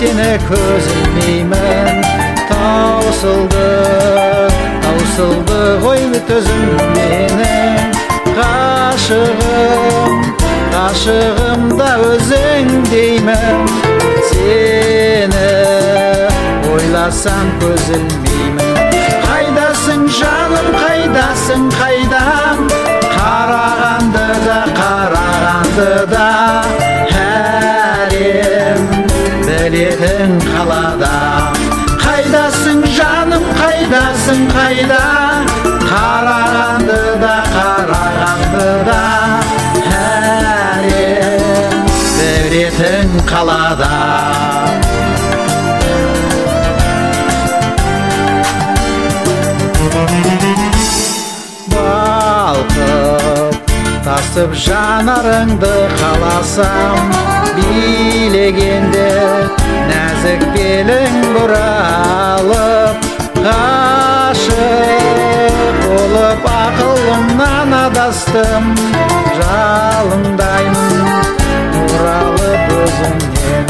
сені көз ілмеймін. Таусылды ғой төзім менің. Ғашығым да өзің деймін. Сені ойласам көз ілмеймін. Қайдасың жаным, қайдасың, қайдам? Қарағанды да әлем білетін қалада. Қайдасың жаным, қайдасың, қайда? Қарағанды да әлем білетін қалада. Балқып тасып жанарыңды қаласам, билегенде нәзік белің бұралып. Ғашық болып ақылымнан адастым, жалындаймын оралып өзіңнен.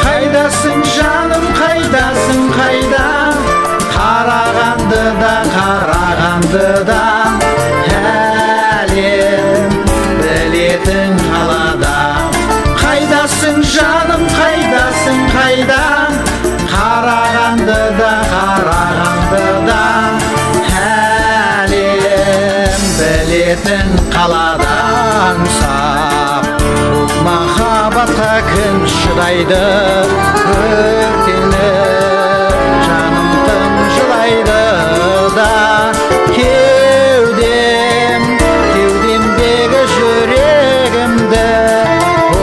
Қайдасың жаным, қайдасың, қайда? Қарағанды да әлем білетін қалада. Қайдасың жаным, қайдасың, қайда? Қарағанды да әлем білетін қалада. Аңсап бұл махаббатқа кім шыдайды? Өртеніп жаным тым жылайды да. Кеудемдегі жүрегімді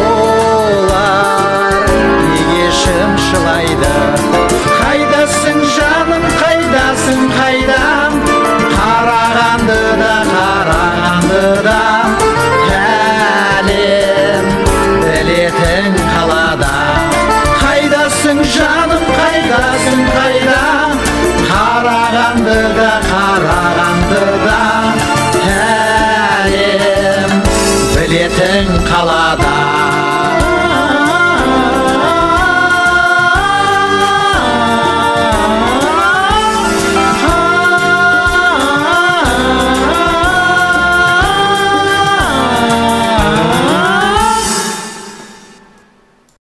олар неге шымшылайды? Қайдасың жаным, қайдасың, қайдам? Қарағанды да әлем білетін қалада. Қайдасың жаным, қайдасың, қайдам? Қарағанды да әлем білетін қалада.